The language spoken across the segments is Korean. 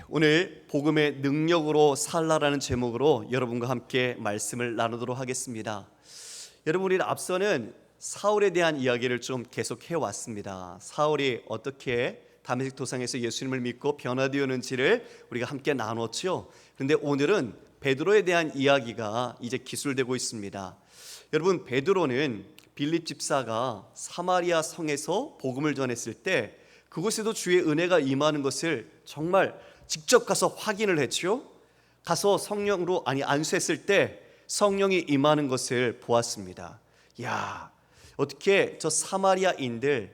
오늘 복음의 능력으로 살라라는 제목으로 여러분과 함께 말씀을 나누도록 하겠습니다. 여러분, 우리는 앞서는 사울에 대한 이야기를 좀 계속해 왔습니다. 사울이 어떻게 다메섹 도상에서 예수님을 믿고 변화되었는지를 우리가 함께 나눴죠. 그런데 오늘은 베드로에 대한 이야기가 이제 기술되고 있습니다. 여러분, 베드로는 빌립 집사가 사마리아 성에서 복음을 전했을 때 그곳에도 주의 은혜가 임하는 것을 정말 직접 가서 확인을 했죠. 가서 성령으로 안수했을 때 성령이 임하는 것을 보았습니다. 어떻게 저 사마리아인들,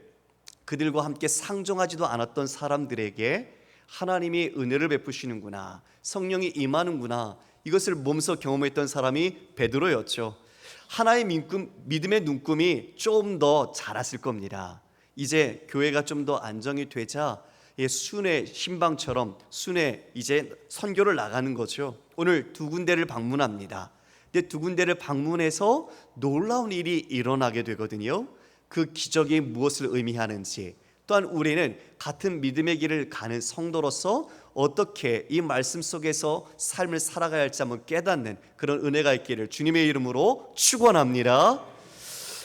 그들과 함께 상종하지도 않았던 사람들에게 하나님이 은혜를 베푸시는구나, 성령이 임하는구나, 이것을 몸소 경험했던 사람이 베드로였죠. 하나의 믿음의 눈금이 좀 더 자랐을 겁니다. 이제 교회가 좀 더 안정이 되자 순회 신방처럼 순회 이제 선교를 나가는 거죠. 오늘 두 군데를 방문합니다. 근데 두 군데를 방문해서 놀라운 일이 일어나게 되거든요. 그 기적이 무엇을 의미하는지, 또한 우리는 같은 믿음의 길을 가는 성도로서 어떻게 이 말씀 속에서 삶을 살아가야 할지 한번 깨닫는 그런 은혜가 있기를 주님의 이름으로 축원합니다.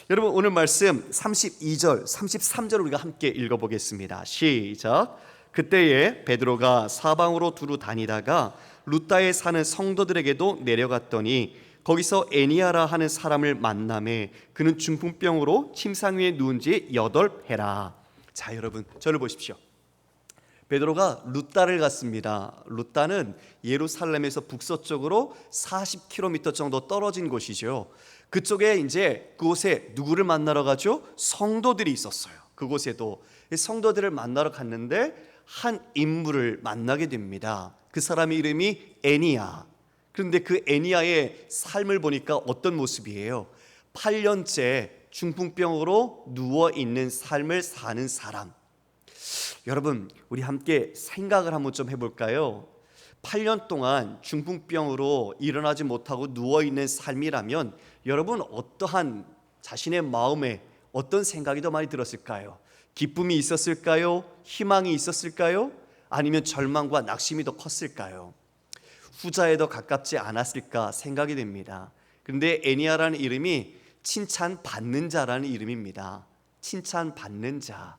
여러분, 오늘 말씀 32절, 33절 우리가 함께 읽어보겠습니다. 시작. 그때에 베드로가 사방으로 두루 다니다가 루다에 사는 성도들에게도 내려갔더니 거기서 애니아라 하는 사람을 만나매 그는 중풍병으로 침상 위에 누운 지 8해라. 자, 여러분, 저를 보십시오. 베드로가 루다를 갔습니다. 루다는 예루살렘에서 북서쪽으로 40km 정도 떨어진 곳이죠. 그쪽에 이제 그곳에 누구를 만나러 가죠? 성도들이 있었어요. 그곳에도 성도들을 만나러 갔는데 한 인물을 만나게 됩니다. 그 사람의 이름이 애니야. 그런데 그 애니야의 삶을 보니까 어떤 모습이에요? 8년째 중풍병으로 누워있는 삶을 사는 사람. 여러분, 우리 함께 생각을 한번 좀 해볼까요? 8년 동안 중풍병으로 일어나지 못하고 누워있는 삶이라면 여러분, 어떠한 자신의 마음에 어떤 생각이 더 많이 들었을까요? 기쁨이 있었을까요? 희망이 있었을까요? 아니면 절망과 낙심이 더 컸을까요? 후자에 더 가깝지 않았을까 생각이 됩니다. 그런데 애니아라는 이름이 칭찬받는 자라는 이름입니다. 칭찬받는 자.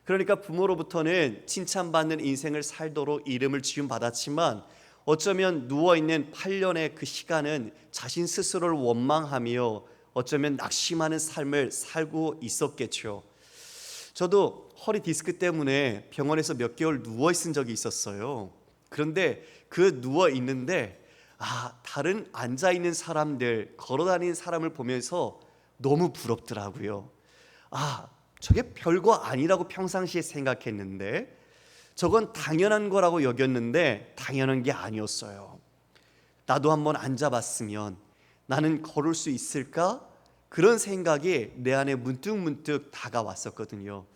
그러니까 부모로부터는 칭찬받는 인생을 살도록 이름을 지음받았지만 어쩌면 누워있는 8년의 그 시간은 자신 스스로를 원망하며 어쩌면 낙심하는 삶을 살고 있었겠죠. 저도 허리 디스크 때문에 병원에서 몇 개월 누워있은 적이 있었어요. 그런데 그 누워있는데 다른 앉아있는 사람들, 걸어다니는 사람을 보면서 너무 부럽더라고요. 저게 별거 아니라고 평상시에 생각했는데 저건 당연한 거라고 여겼는데 당연한 게 아니었어요. 나도 한번 앉아봤으면 나는 걸을 수 있을까? 그런 생각이 내 안에 문득문득 다가왔었거든요.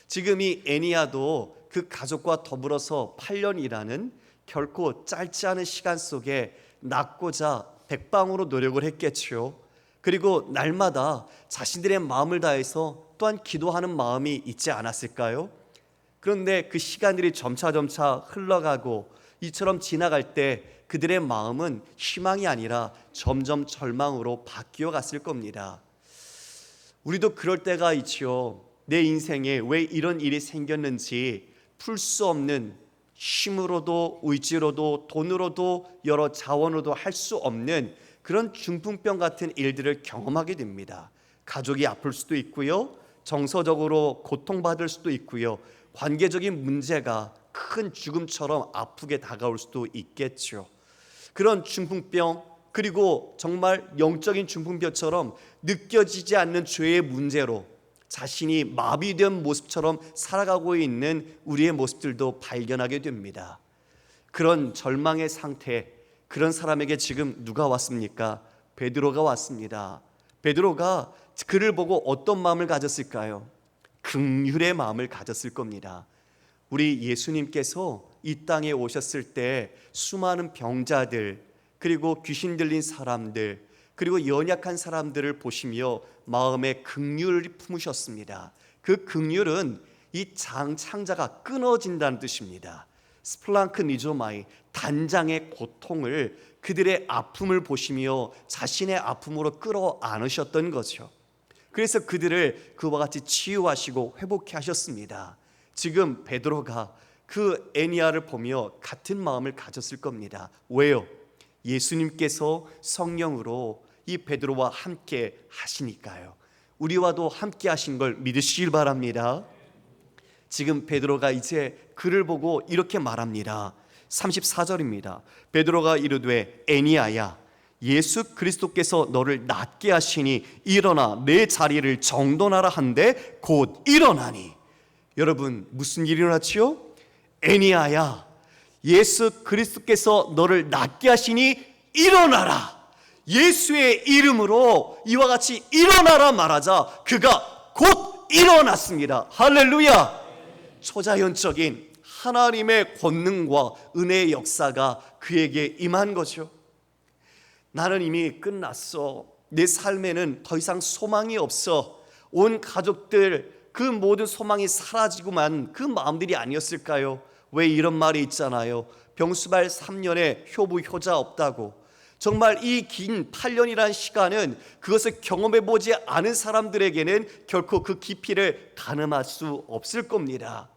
지금 이 애니아도 그 가족과 더불어서 8년이라는 결코 짧지 않은 시간 속에 낫고자 백방으로 노력을 했겠죠. 그리고 날마다 자신들의 마음을 다해서 또한 기도하는 마음이 있지 않았을까요? 그런데 그 시간들이 점차 흘러가고 이처럼 지나갈 때 그들의 마음은 희망이 아니라 점점 절망으로 바뀌어 갔을 겁니다. 우리도 그럴 때가 있죠. 내 인생에 왜 이런 일이 생겼는지 풀 수 없는, 힘으로도 의지로도 돈으로도 여러 자원으로도 할 수 없는 그런 중풍병 같은 일들을 경험하게 됩니다. 가족이 아플 수도 있고요, 정서적으로 고통받을 수도 있고요, 관계적인 문제가 큰 죽음처럼 아프게 다가올 수도 있겠죠. 그런 중풍병, 그리고 정말 영적인 중풍병처럼 느껴지지 않는 죄의 문제로 자신이 마비된 모습처럼 살아가고 있는 우리의 모습들도 발견하게 됩니다. 그런 절망의 상태, 그런 사람에게 지금 누가 왔습니까? 베드로가 왔습니다. 베드로가 그를 보고 어떤 마음을 가졌을까요? 긍휼의 마음을 가졌을 겁니다. 우리 예수님께서 이 땅에 오셨을 때 수많은 병자들, 그리고 귀신 들린 사람들, 그리고 연약한 사람들을 보시며 마음에 긍휼을 품으셨습니다. 그 긍휼은 이 창자가 끊어진다는 뜻입니다. 스플랑크니조마이, 단장의 고통을, 그들의 아픔을 보시며 자신의 아픔으로 끌어안으셨던 거죠. 그래서 그들을 그와 같이 치유하시고 회복케 하셨습니다. 지금 베드로가 그 에니야를 보며 같은 마음을 가졌을 겁니다. 왜요? 예수님께서 성령으로 이 베드로와 함께 하시니까요. 우리와도 함께 하신 걸 믿으시길 바랍니다. 지금 베드로가 이제 그를 보고 이렇게 말합니다. 34절입니다. 베드로가 이르되 에니야야, 예수 그리스도께서 너를 낫게 하시니 일어나 내 자리를 정돈하라 한데 곧 일어나니. 여러분, 무슨 일이 일어났지요? 에니야야, 예수 그리스도께서 너를 낫게 하시니 일어나라. 예수의 이름으로 이와 같이 일어나라 말하자 그가 곧 일어났습니다. 할렐루야. 초자연적인 하나님의 권능과 은혜의 역사가 그에게 임한 거죠. 나는 이미 끝났어. 내 삶에는 더 이상 소망이 없어. 온 가족들 그 모든 소망이 사라지고만 그 마음들이 아니었을까요? 왜 이런 말이 있잖아요. 병수발 3년에 효부 효자 없다고. 정말 이 긴 8년이라는 시간은 그것을 경험해보지 않은 사람들에게는 결코 그 깊이를 가늠할 수 없을 겁니다.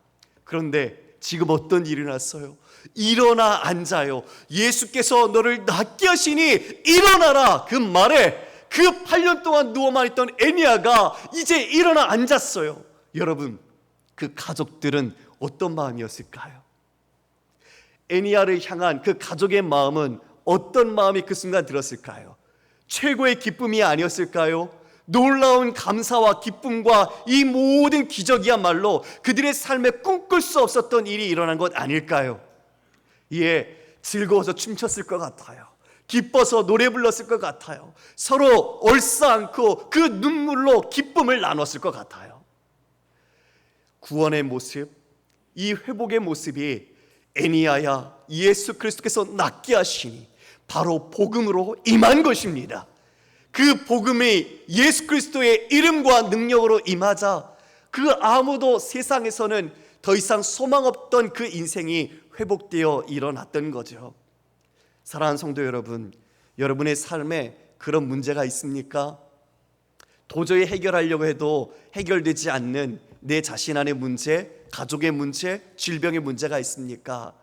그런데 지금 어떤 일이 났어요? 일어나 앉아요. 예수께서 너를 낫게 하시니 일어나라. 그 말에 그 8년 동안 누워만 있던 에니야가 이제 일어나 앉았어요. 여러분, 그 가족들은 어떤 마음이었을까요? 에니야를 향한 그 가족의 마음은 어떤 마음이 그 순간 들었을까요? 최고의 기쁨이 아니었을까요? 놀라운 감사와 기쁨과 이 모든 기적이야말로 그들의 삶에 꿈꿀 수 없었던 일이 일어난 것 아닐까요? 예, 즐거워서 춤췄을 것 같아요. 기뻐서 노래 불렀을 것 같아요. 서로 얼싸안고 그 눈물로 기쁨을 나눴을 것 같아요. 구원의 모습, 이 회복의 모습이 에니야야, 예수 그리스도께서 낫게 하시니 바로 복음으로 임한 것입니다. 그 복음이 예수 그리스도의 이름과 능력으로 임하자 그 아무도 세상에서는 더 이상 소망 없던 그 인생이 회복되어 일어났던 거죠. 사랑하는 성도 여러분, 여러분의 삶에 그런 문제가 있습니까? 도저히 해결하려고 해도 해결되지 않는 내 자신 안의 문제, 가족의 문제, 질병의 문제가 있습니까?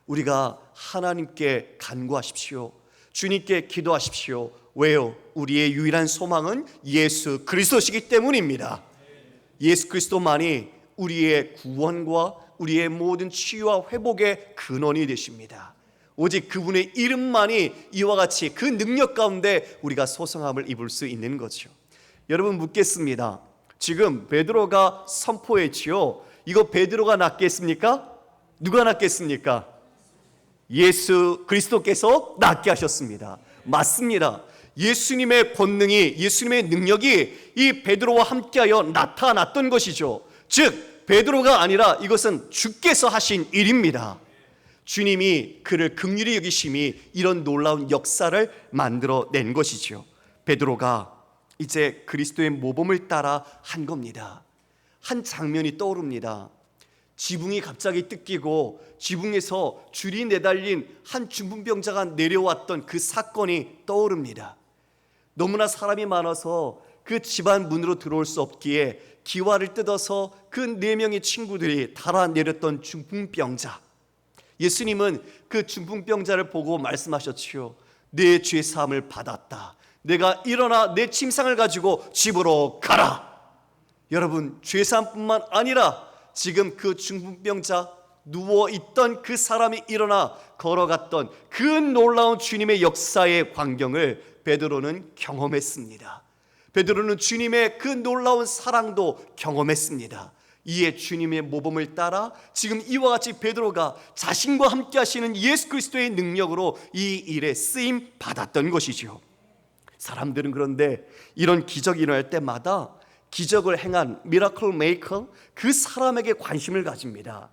우리가 하나님께 간구하십시오. 주님께 기도하십시오. 왜요? 우리의 유일한 소망은 예수 그리스도시기 때문입니다. 예수 그리스도만이 우리의 구원과 우리의 모든 치유와 회복의 근원이 되십니다. 오직 그분의 이름만이 이와 같이 그 능력 가운데 우리가 소성함을 입을 수 있는 거죠. 여러분, 묻겠습니다. 지금 베드로가 선포했지요. 이거 베드로가 낫겠습니까? 누가 낫겠습니까? 예수 그리스도께서 낫게 하셨습니다. 맞습니다. 예수님의 권능이, 예수님의 능력이 이 베드로와 함께하여 나타났던 것이죠. 즉 베드로가 아니라 이것은 주께서 하신 일입니다. 주님이 그를 긍휼히 여기심이 이런 놀라운 역사를 만들어낸 것이죠. 베드로가 이제 그리스도의 모범을 따라 한 겁니다. 한 장면이 떠오릅니다. 지붕이 갑자기 뜯기고 지붕에서 줄이 내달린 한 중풍병자가 내려왔던 그 사건이 떠오릅니다. 너무나 사람이 많아서 그 집안 문으로 들어올 수 없기에 기와를 뜯어서 그 4명의 친구들이 달아내렸던 중풍병자. 예수님은 그 중풍병자를 보고 말씀하셨지요. 내 죄사함을 받았다. 내가 일어나 내 침상을 가지고 집으로 가라. 여러분, 죄사함뿐만 아니라 지금 그 중풍병자 누워있던 그 사람이 일어나 걸어갔던 그 놀라운 주님의 역사의 광경을 베드로는 경험했습니다. 베드로는 주님의 그 놀라운 사랑도 경험했습니다. 이에 주님의 모범을 따라 지금 이와 같이 베드로가 자신과 함께 하시는 예수 그리스도의 능력으로 이 일에 쓰임 받았던 것이죠. 사람들은 그런데 이런 기적이 일어날 때마다 기적을 행한 미라클 메이커, 그 사람에게 관심을 가집니다.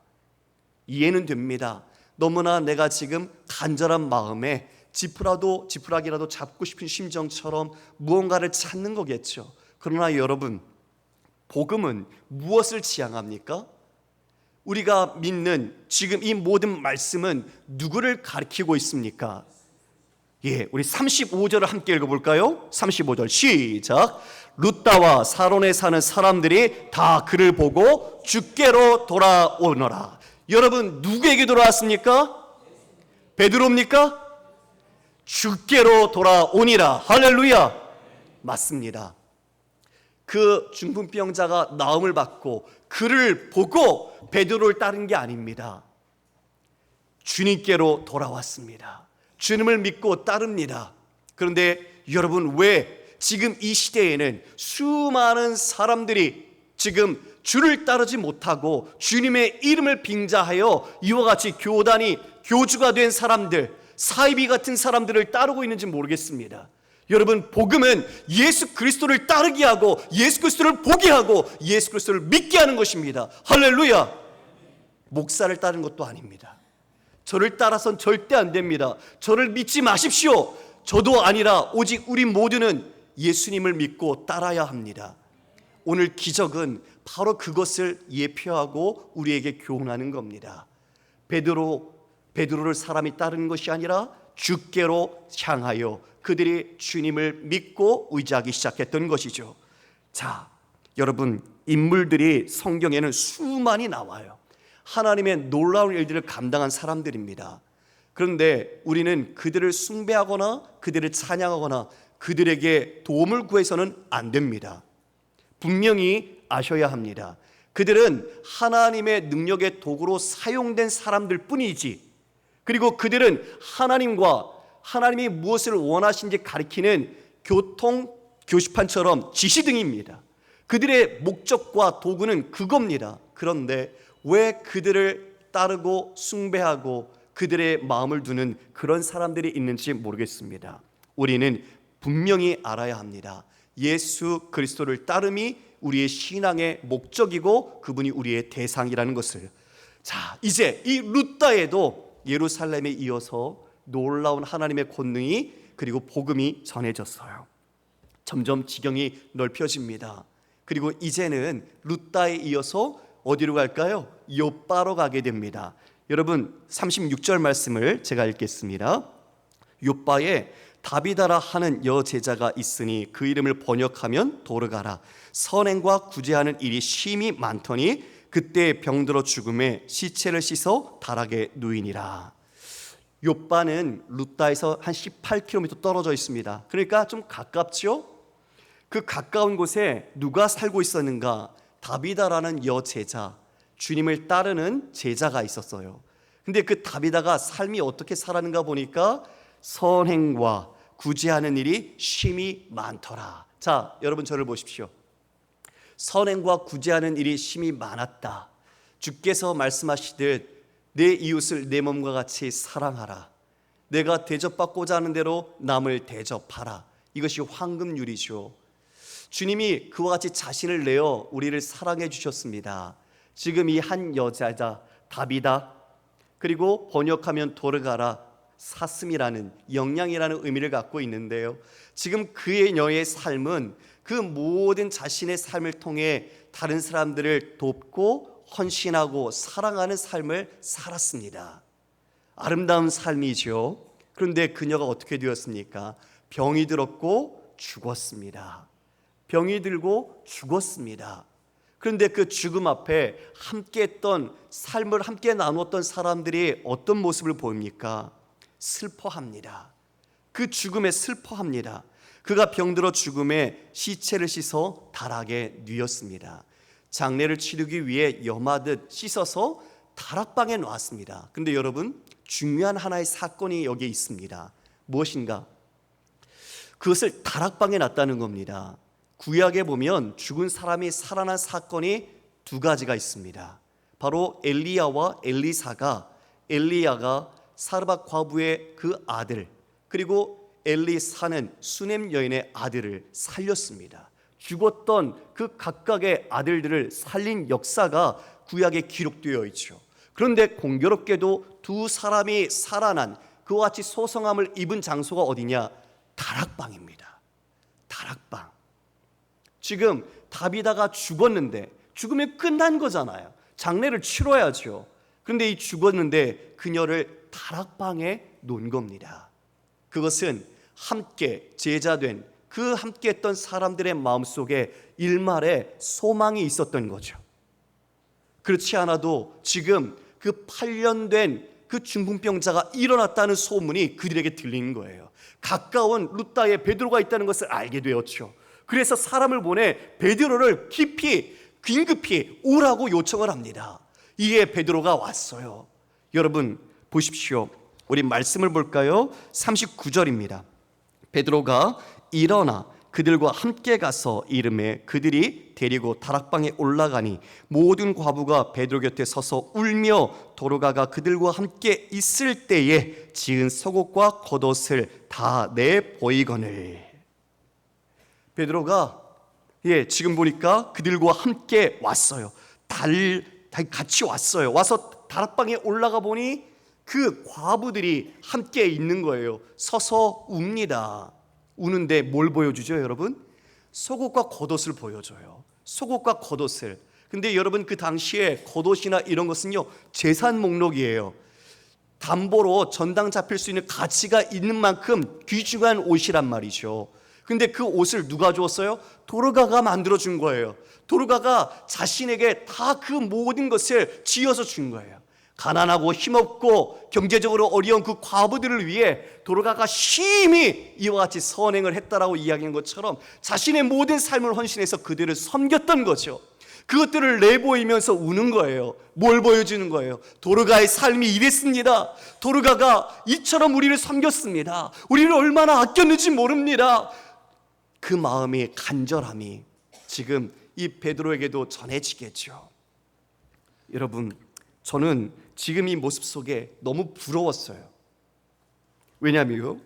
이해는 됩니다. 너무나 내가 지금 간절한 마음에 지푸라기라도 잡고 싶은 심정처럼 무언가를 찾는 거겠죠. 그러나 여러분, 복음은 무엇을 지향합니까? 우리가 믿는 지금 이 모든 말씀은 누구를 가리키고 있습니까? 예, 우리 35절을 함께 읽어볼까요? 35절 시작. 룻다와 사론에 사는 사람들이 다 그를 보고 주께로 돌아오너라. 여러분, 누구에게 돌아왔습니까? 베드로입니까? 주께로 돌아오니라. 할렐루야. 맞습니다. 그 중풍병자가 나음을 받고 그를 보고 베드로를 따른 게 아닙니다. 주님께로 돌아왔습니다. 주님을 믿고 따릅니다. 그런데 여러분, 왜 지금 이 시대에는 수많은 사람들이 지금 주를 따르지 못하고 주님의 이름을 빙자하여 이와 같이 교단이 교주가 된 사람들, 사이비 같은 사람들을 따르고 있는지 모르겠습니다. 여러분, 복음은 예수 그리스도를 따르게 하고 예수 그리스도를 보게 하고 예수 그리스도를 믿게 하는 것입니다. 할렐루야. 목사를 따르는 것도 아닙니다. 저를 따라선 절대 안 됩니다. 저를 믿지 마십시오. 저도 아니라 오직 우리 모두는 예수님을 믿고 따라야 합니다. 오늘 기적은 바로 그것을 예표하고 우리에게 교훈하는 겁니다. 베드로를 사람이 따르는 것이 아니라 주께로 향하여 그들이 주님을 믿고 의지하기 시작했던 것이죠. 자, 여러분, 인물들이 성경에는 수많이 나와요. 하나님의 놀라운 일들을 감당한 사람들입니다. 그런데 우리는 그들을 숭배하거나 그들을 찬양하거나 그들에게 도움을 구해서는 안 됩니다. 분명히 아셔야 합니다. 그들은 하나님의 능력의 도구로 사용된 사람들 뿐이지, 그리고 그들은 하나님이 무엇을 원하시는지 가리키는 교시판처럼 지시등입니다. 그들의 목적과 도구는 그겁니다. 그런데 왜 그들을 따르고 숭배하고 그들의 마음을 두는 그런 사람들이 있는지 모르겠습니다. 우리는 분명히 알아야 합니다. 예수 그리스도를 따름이 우리의 신앙의 목적이고 그분이 우리의 대상이라는 것을. 자, 이제 이 룻다에도 예루살렘에 이어서 놀라운 하나님의 권능이 그리고 복음이 전해졌어요. 점점 지경이 넓혀집니다. 그리고 이제는 룻다에 이어서 어디로 갈까요? 욥바로 가게 됩니다. 여러분, 36절 말씀을 제가 읽겠습니다. 욥바에 다비다라 하는 여제자가 있으니 그 이름을 번역하면 도르가라. 선행과 구제하는 일이 심히 많더니 그때 병들어 죽음에 시체를 씻어 다락에 누이니라. 욥바는 룻다에서 한 18km 떨어져 있습니다. 그러니까 좀 가깝죠? 그 가까운 곳에 누가 살고 있었는가? 다비다라는 여제자, 주님을 따르는 제자가 있었어요. 근데 그 다비다가 삶이 어떻게 살았는가 보니까 선행과 구제하는 일이 심히 많더라. 자, 여러분, 저를 보십시오. 선행과 구제하는 일이 심히 많았다. 주께서 말씀하시듯 내 이웃을 내 몸과 같이 사랑하라. 내가 대접받고자 하는 대로 남을 대접하라. 이것이 황금률이죠. 주님이 그와 같이 자신을 내어 우리를 사랑해 주셨습니다. 지금 이 한 여자자 다비다, 그리고 번역하면 도르가라, 사슴이라는 영양이라는 의미를 갖고 있는데요. 지금 그의 삶은 그 모든 자신의 삶을 통해 다른 사람들을 돕고 헌신하고 사랑하는 삶을 살았습니다. 아름다운 삶이죠. 그런데 그녀가 어떻게 되었습니까? 병이 들었고 죽었습니다. 병이 들고 죽었습니다. 그런데 그 죽음 앞에 함께 했던 삶을 함께 나누었던 사람들이 어떤 모습을 보입니까? 슬퍼합니다. 그 죽음에 슬퍼합니다. 그가 병들어 죽음에 시체를 씻어 다락에 뉘었습니다. 장례를 치르기 위해 염하듯 씻어서 다락방에 놨습니다. 그런데 여러분, 중요한 하나의 사건이 여기에 있습니다. 무엇인가? 그것을 다락방에 놨다는 겁니다. 구약에 보면 죽은 사람이 살아난 사건이 두 가지가 있습니다. 바로 엘리야와 엘리사가, 엘리야가 사르밧 과부의 그 아들, 그리고 엘리사는 수넴 여인의 아들을 살렸습니다. 죽었던 그 각각의 아들들을 살린 역사가 구약에 기록되어 있죠. 그런데 공교롭게도 두 사람이 살아난 그와 같이 소성함을 입은 장소가 어디냐? 다락방입니다. 다락방. 지금 다비다가 죽었는데 죽으면 끝난 거잖아요. 장례를 치러야죠. 그런데 이 죽었는데 그녀를 다락방에 놓은 겁니다. 그것은 함께 제자된 그 함께 했던 사람들의 마음속에 일말의 소망이 있었던 거죠. 그렇지 않아도 지금 그 8년 된 그 중풍병자가 일어났다는 소문이 그들에게 들리는 거예요. 가까운 루다에 베드로가 있다는 것을 알게 되었죠. 그래서 사람을 보내 베드로를 긴급히 오라고 요청을 합니다. 이에 베드로가 왔어요. 여러분 보십시오. 우리 말씀을 볼까요? 39절입니다. 베드로가 일어나 그들과 함께 가서 이르매 그들이 데리고 다락방에 올라가니 모든 과부가 베드로 곁에 서서 울며 도로가가 그들과 함께 있을 때에 지은 속옷과 겉옷을 다 내보이거늘. 베드로가 지금 보니까 그들과 함께 왔어요. 같이 왔어요. 와서 다락방에 올라가 보니 그 과부들이 함께 있는 거예요. 서서 웁니다. 우는데 뭘 보여주죠, 여러분? 속옷과 겉옷을 보여줘요. 속옷과 겉옷을. 근데 여러분 그 당시에 겉옷이나 이런 것은요 재산 목록이에요. 담보로 전당 잡힐 수 있는 가치가 있는 만큼 귀중한 옷이란 말이죠. 근데 그 옷을 누가 주었어요? 도르가가 만들어준 거예요. 도르가가 자신에게 다 그 모든 것을 지어서 준 거예요. 가난하고 힘없고 경제적으로 어려운 그 과부들을 위해 도르가가 심히 이와 같이 선행을 했다라고 이야기한 것처럼 자신의 모든 삶을 헌신해서 그들을 섬겼던 거죠. 그것들을 내보이면서 우는 거예요. 뭘 보여주는 거예요? 도르가의 삶이 이랬습니다. 도르가가 이처럼 우리를 섬겼습니다. 우리를 얼마나 아꼈는지 모릅니다. 그 마음의 간절함이 지금 이 베드로에게도 전해지겠죠. 여러분, 저는 지금 이 모습 속에 너무 부러웠어요. 왜냐하면요,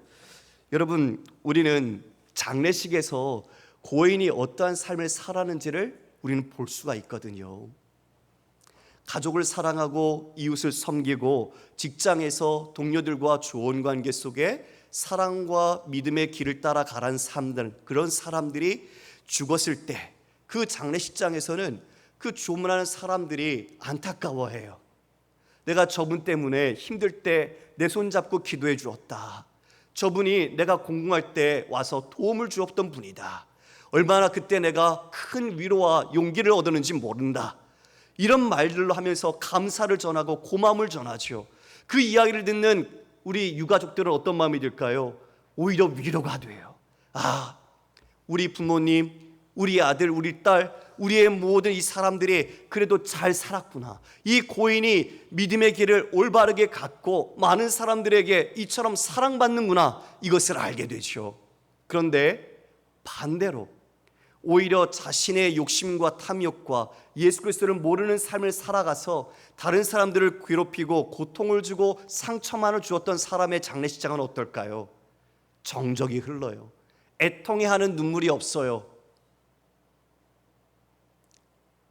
여러분, 우리는 장례식에서 고인이 어떠한 삶을 살았는지를 우리는 볼 수가 있거든요. 가족을 사랑하고 이웃을 섬기고 직장에서 동료들과 좋은 관계 속에 사랑과 믿음의 길을 따라 가란 사람들, 그런 사람들이 죽었을 때 그 장례식장에서는 그 조문하는 사람들이 안타까워해요. 내가 저분 때문에 힘들 때 내 손 잡고 기도해 주었다. 저분이 내가 공공할 때 와서 도움을 주었던 분이다. 얼마나 그때 내가 큰 위로와 용기를 얻었는지 모른다. 이런 말들로 하면서 감사를 전하고 고마움을 전하죠. 그 이야기를 듣는 우리 유가족들은 어떤 마음이 들까요? 오히려 위로가 돼요. 아, 우리 부모님, 우리 아들, 우리 딸, 우리의 모든 이 사람들이 그래도 잘 살았구나. 이 고인이 믿음의 길을 올바르게 갔고 많은 사람들에게 이처럼 사랑받는구나. 이것을 알게 되죠. 그런데 반대로 오히려 자신의 욕심과 탐욕과 예수 그리스도를 모르는 삶을 살아가서 다른 사람들을 괴롭히고 고통을 주고 상처만을 주었던 사람의 장례식장은 어떨까요? 정적이 흘러요. 애통해하는 눈물이 없어요.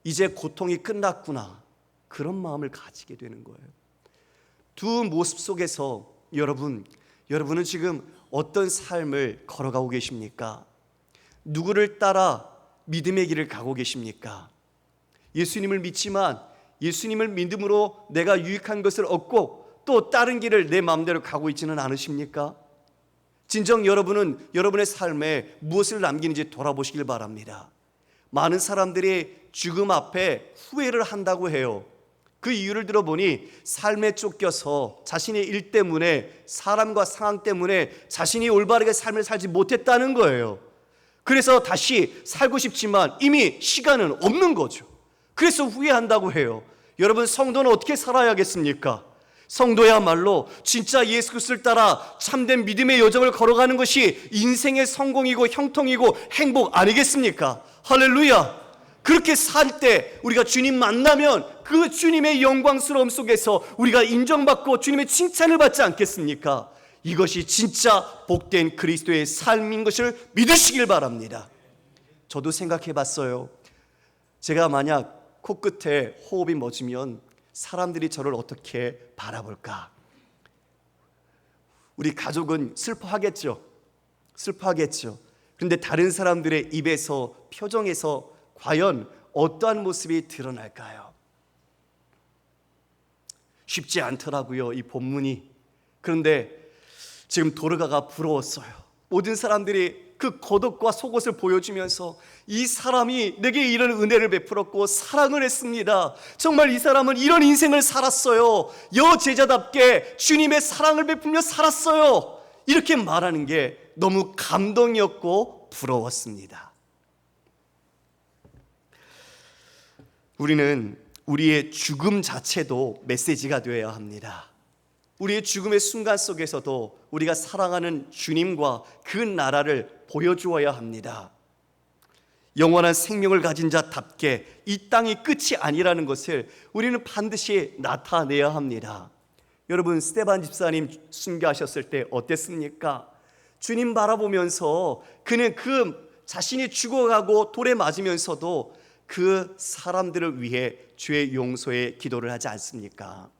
이제 고통이 끝났구나, 그런 마음을 가지게 되는 거예요. 두 모습 속에서 여러분은 지금 어떤 삶을 걸어가고 계십니까? 누구를 따라 믿음의 길을 가고 계십니까? 예수님을 믿지만 예수님을 믿음으로 내가 유익한 것을 얻고 또 다른 길을 내 마음대로 가고 있지는 않으십니까? 진정 여러분은 여러분의 삶에 무엇을 남기는지 돌아보시길 바랍니다. 많은 사람들이 죽음 앞에 후회를 한다고 해요. 그 이유를 들어보니 삶에 쫓겨서 자신의 일 때문에, 사람과 상황 때문에 자신이 올바르게 삶을 살지 못했다는 거예요. 그래서 다시 살고 싶지만 이미 시간은 없는 거죠. 그래서 후회한다고 해요. 여러분, 성도는 어떻게 살아야겠습니까? 성도야말로 진짜 예수 그리스도를 따라 참된 믿음의 여정을 걸어가는 것이 인생의 성공이고 형통이고 행복 아니겠습니까? 할렐루야! 그렇게 살 때 우리가 주님 만나면 그 주님의 영광스러움 속에서 우리가 인정받고 주님의 칭찬을 받지 않겠습니까? 이것이 진짜 복된 그리스도의 삶인 것을 믿으시길 바랍니다. 저도 생각해 봤어요. 제가 만약 코끝에 호흡이 멎으면 사람들이 저를 어떻게 바라볼까? 우리 가족은 슬퍼하겠죠. 그런데 다른 사람들의 입에서, 표정에서 과연 어떠한 모습이 드러날까요? 쉽지 않더라고요, 이 본문이. 그런데 지금 도르가가 부러웠어요. 모든 사람들이 그 겉옷과 속옷을 보여주면서 이 사람이 내게 이런 은혜를 베풀었고 사랑을 했습니다. 정말 이 사람은 이런 인생을 살았어요. 여제자답게 주님의 사랑을 베풀며 살았어요. 이렇게 말하는 게 너무 감동이었고 부러웠습니다. 우리는 우리의 죽음 자체도 메시지가 되어야 합니다. 우리의 죽음의 순간 속에서도 우리가 사랑하는 주님과 그 나라를 보여주어야 합니다. 영원한 생명을 가진 자답게 이 땅이 끝이 아니라는 것을 우리는 반드시 나타내야 합니다. 여러분, 스데반 집사님 순교하셨을 때 어땠습니까? 주님 바라보면서 그는 그 자신이 죽어가고 돌에 맞으면서도 그 사람들을 위해 주의 용서의 기도를 하지 않습니까?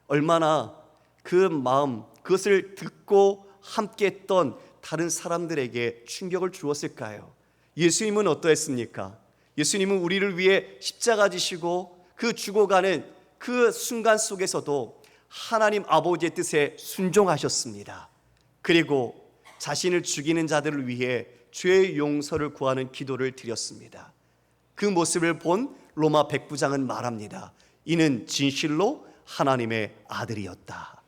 얼마나 그 마음, 그것을 듣고 함께했던 다른 사람들에게 충격을 주었을까요? 예수님은 어떠했습니까? 예수님은 우리를 위해 십자가 지시고 그 죽어가는 그 순간 속에서도 하나님 아버지의 뜻에 순종하셨습니다. 그리고 자신을 죽이는 자들을 위해 죄의 용서를 구하는 기도를 드렸습니다. 그 모습을 본 로마 백부장은 말합니다. 이는 진실로 하나님의 아들이었다.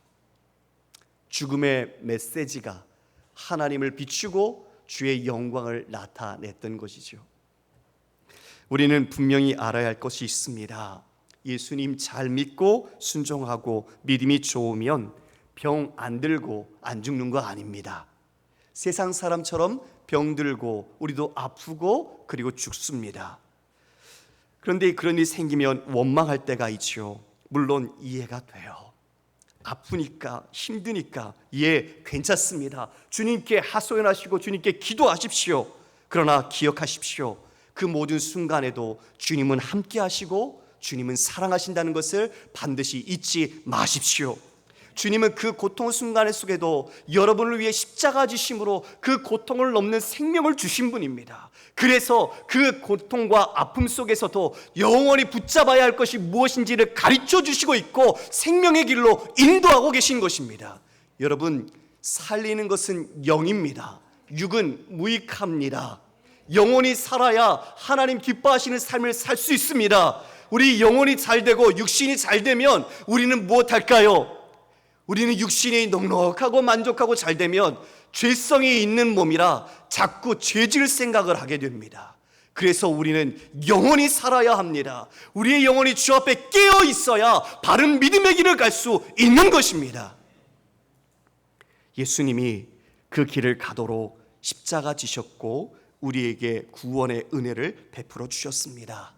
죽음의 메시지가 하나님을 비추고 주의 영광을 나타냈던 것이죠. 우리는 분명히 알아야 할 것이 있습니다. 예수님 잘 믿고 순종하고 믿음이 좋으면 병 안 들고 안 죽는 거 아닙니다. 세상 사람처럼 병 들고 우리도 아프고 그리고 죽습니다. 그런데 그런 일이 생기면 원망할 때가 있죠. 물론 이해가 돼요. 아프니까 힘드니까 괜찮습니다. 주님께 하소연하시고 주님께 기도하십시오. 그러나 기억하십시오. 그 모든 순간에도 주님은 함께 하시고 주님은 사랑하신다는 것을 반드시 잊지 마십시오. 주님은 그 고통 순간 속에도 여러분을 위해 십자가 지심으로 그 고통을 넘는 생명을 주신 분입니다. 그래서 그 고통과 아픔 속에서도 영원히 붙잡아야 할 것이 무엇인지를 가르쳐 주시고 있고 생명의 길로 인도하고 계신 것입니다. 여러분, 살리는 것은 영입니다. 육은 무익합니다. 영혼이 살아야 하나님 기뻐하시는 삶을 살 수 있습니다. 우리 영혼이 잘 되고 육신이 잘 되면 우리는 무엇할까요? 우리는 육신이 넉넉하고 만족하고 잘 되면 죄성이 있는 몸이라 자꾸 죄질 생각을 하게 됩니다. 그래서 우리는 영원히 살아야 합니다. 우리의 영혼이 주 앞에 깨어 있어야 바른 믿음의 길을 갈 수 있는 것입니다. 예수님이 그 길을 가도록 십자가 지셨고 우리에게 구원의 은혜를 베풀어 주셨습니다.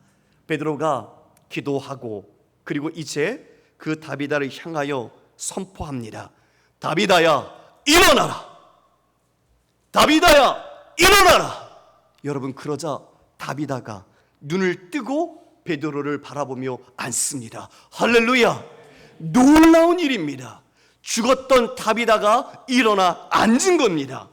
베드로가 기도하고 그리고 이제 그 다비다를 향하여 선포합니다. 다비다야 일어나라. 다비다야 일어나라. 여러분, 그러자 다비다가 눈을 뜨고 베드로를 바라보며 앉습니다. 할렐루야. 놀라운 일입니다. 죽었던 다비다가 일어나 앉은 겁니다.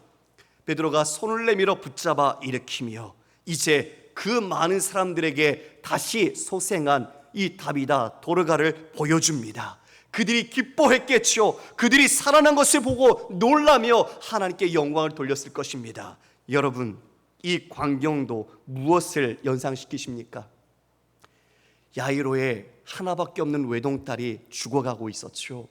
베드로가 손을 내밀어 붙잡아 일으키며 이제 그 많은 사람들에게 다시 소생한 이 다비다 도르가를 보여줍니다. 그들이 기뻐했겠죠. 그들이 살아난 것을 보고 놀라며 하나님께 영광을 돌렸을 것입니다. 여러분, 이 광경도 무엇을 연상시키십니까? 야이로의 하나밖에 없는 외동딸이 죽어가고 있었죠.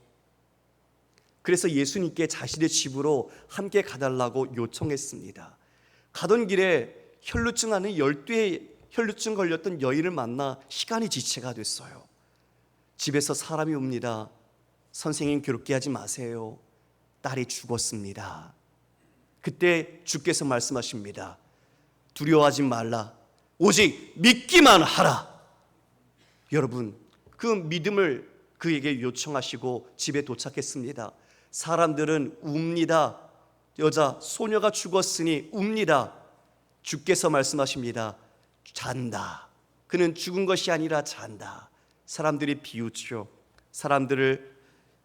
그래서 예수님께 자신의 집으로 함께 가달라고 요청했습니다. 가던 길에 혈루증하는 12의 혈루증 걸렸던 여인을 만나 시간이 지체가 됐어요. 집에서 사람이 옵니다. 선생님, 괴롭게 하지 마세요. 딸이 죽었습니다. 그때 주께서 말씀하십니다. 두려워하지 말라. 오직 믿기만 하라. 여러분, 그 믿음을 그에게 요청하시고 집에 도착했습니다. 사람들은 웁니다. 여자 소녀가 죽었으니 웁니다. 주께서 말씀하십니다. 잔다. 그는 죽은 것이 아니라 잔다. 사람들이 비웃죠. 사람들을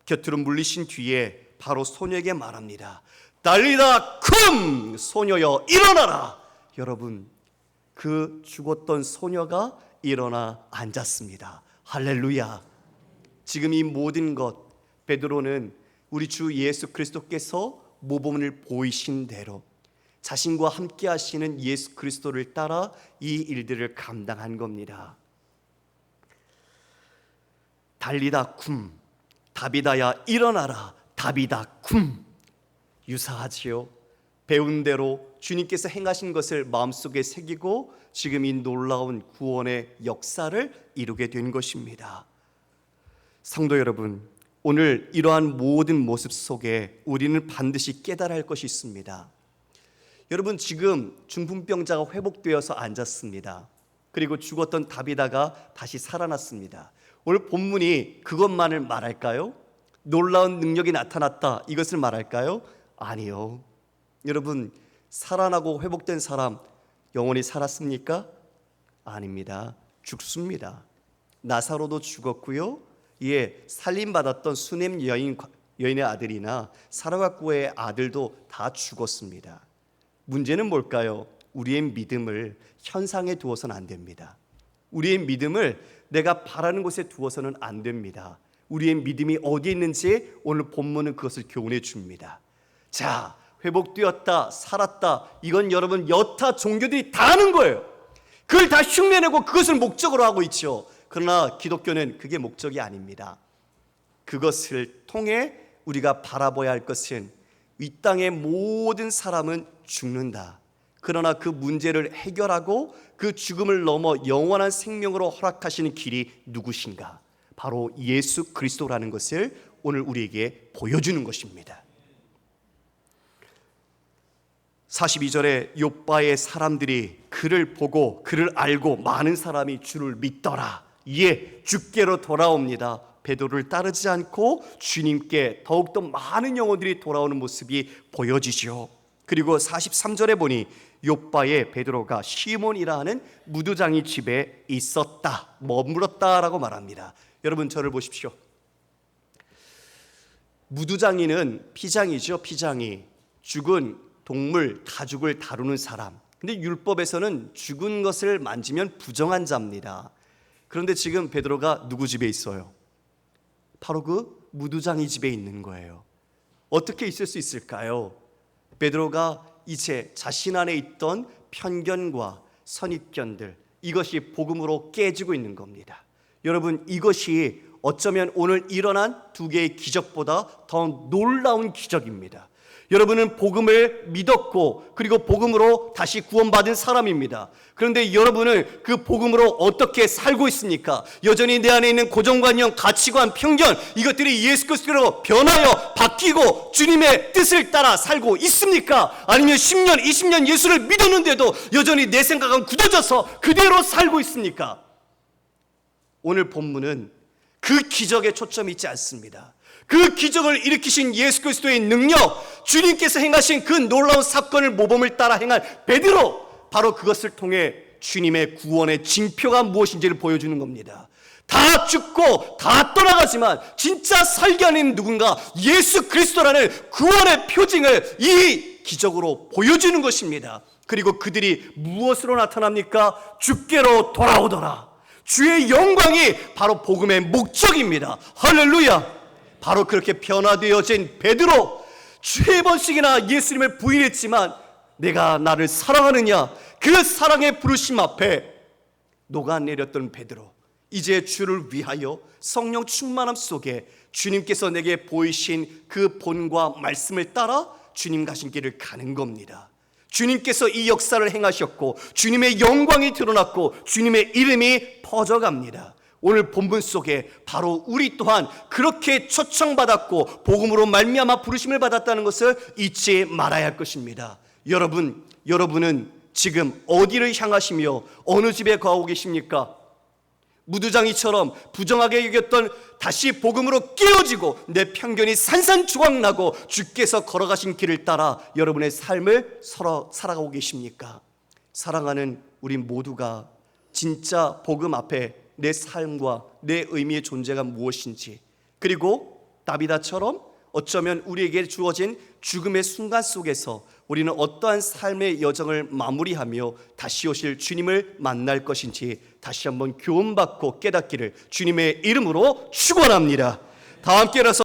곁으로 물리신 뒤에 바로 소녀에게 말합니다. 달리다 쿰! 소녀여 일어나라. 여러분, 그 죽었던 소녀가 일어나 앉았습니다. 할렐루야. 지금 이 모든 것, 베드로는 우리 주 예수 그리스도께서 모범을 보이신 대로 자신과 함께 하시는 예수 그리스도를 따라 이 일들을 감당한 겁니다. 달리다 쿰, 다비다야 일어나라, 다비다 쿰. 유사하지요. 배운 대로 주님께서 행하신 것을 마음속에 새기고 지금 이 놀라운 구원의 역사를 이루게 된 것입니다. 성도 여러분, 오늘 이러한 모든 모습 속에 우리는 반드시 깨달아야 할 것이 있습니다. 여러분, 지금 중풍병자가 회복되어서 앉았습니다. 그리고 죽었던 다비다가 다시 살아났습니다. 오늘 본문이 그것만을 말할까요? 놀라운 능력이 나타났다, 이것을 말할까요? 아니요. 여러분, 살아나고 회복된 사람 영원히 살았습니까? 아닙니다. 죽습니다. 나사로도 죽었고요. 살림받았던 수넴 여인의 아들이나 사르밧구의 아들도 다 죽었습니다. 문제는 뭘까요? 우리의 믿음을 현상에 두어서는 안 됩니다. 우리의 믿음을 내가 바라는 곳에 두어서는 안 됩니다. 우리의 믿음이 어디에 있는지 오늘 본문은 그것을 교훈해 줍니다. 자, 회복되었다, 살았다, 이건 여러분 여타 종교들이 다 하는 거예요. 그걸 다 흉내내고 그것을 목적으로 하고 있죠. 그러나 기독교는 그게 목적이 아닙니다. 그것을 통해 우리가 바라봐야 할 것은 이 땅의 모든 사람은 죽는다. 그러나 그 문제를 해결하고 그 죽음을 넘어 영원한 생명으로 허락하시는 길이 누구신가? 바로 예수 그리스도라는 것을 오늘 우리에게 보여주는 것입니다. 42절에 욥바의 사람들이 그를 보고 그를 알고 많은 사람이 주를 믿더라. 이에 주께로 돌아옵니다. 베드로를 따르지 않고 주님께 더욱더 많은 영혼들이 돌아오는 모습이 보여지죠. 그리고 43절에 보니 욥바의 베드로가 시몬이라 하는 무두장이 집에 있었다, 머물렀다라고 말합니다. 여러분, 저를 보십시오. 무두장이는 피장이죠. 피장이 죽은 동물, 가죽을 다루는 사람. 근데 율법에서는 죽은 것을 만지면 부정한 자입니다. 그런데 지금 베드로가 누구 집에 있어요? 바로 그 무두장이 집에 있는 거예요. 어떻게 있을 수 있을까요? 베드로가 이제 자신 안에 있던 편견과 선입견들, 이것이 복음으로 깨지고 있는 겁니다. 여러분, 이것이 어쩌면 오늘 일어난 두 개의 기적보다 더 놀라운 기적입니다. 여러분은 복음을 믿었고 그리고 복음으로 다시 구원받은 사람입니다. 그런데 여러분은 그 복음으로 어떻게 살고 있습니까? 여전히 내 안에 있는 고정관념, 가치관, 편견, 이것들이 예수 그리스도로 변하여 바뀌고 주님의 뜻을 따라 살고 있습니까? 아니면 10년, 20년 예수를 믿었는데도 여전히 내 생각은 굳어져서 그대로 살고 있습니까? 오늘 본문은 그 기적에 초점이 있지 않습니다. 그 기적을 일으키신 예수 그리스도의 능력, 주님께서 행하신 그 놀라운 사건을 모범을 따라 행한 베드로, 바로 그것을 통해 주님의 구원의 징표가 무엇인지를 보여주는 겁니다. 다 죽고 다 떠나가지만 진짜 살게 하는 누군가, 예수 그리스도라는 구원의 표징을 이 기적으로 보여주는 것입니다. 그리고 그들이 무엇으로 나타납니까? 주께로 돌아오더라. 주의 영광이 바로 복음의 목적입니다. 할렐루야. 바로 그렇게 변화되어진 베드로, 3번씩이나 예수님을 부인했지만 내가 나를 사랑하느냐, 그 사랑의 부르심 앞에 녹아내렸던 베드로, 이제 주를 위하여 성령 충만함 속에 주님께서 내게 보이신 그 본과 말씀을 따라 주님 가신 길을 가는 겁니다. 주님께서 이 역사를 행하셨고 주님의 영광이 드러났고 주님의 이름이 퍼져갑니다. 오늘 본문 속에 바로 우리 또한 그렇게 초청받았고 복음으로 말미암아 부르심을 받았다는 것을 잊지 말아야 할 것입니다. 여러분은 지금 어디를 향하시며 어느 집에 거하고 계십니까? 무두장이처럼 부정하게 여겼던 다시 복음으로 깨어지고 내 편견이 산산조각나고 주께서 걸어가신 길을 따라 여러분의 삶을 살아가고 계십니까? 사랑하는 우리 모두가 진짜 복음 앞에 내 삶과 내 의미의 존재가 무엇인지, 그리고 다비다처럼 어쩌면 우리에게 주어진 죽음의 순간 속에서 우리는 어떠한 삶의 여정을 마무리하며 다시 오실 주님을 만날 것인지 다시 한번 교훈받고 깨닫기를 주님의 이름으로 축원합니다. 다 함께 일어서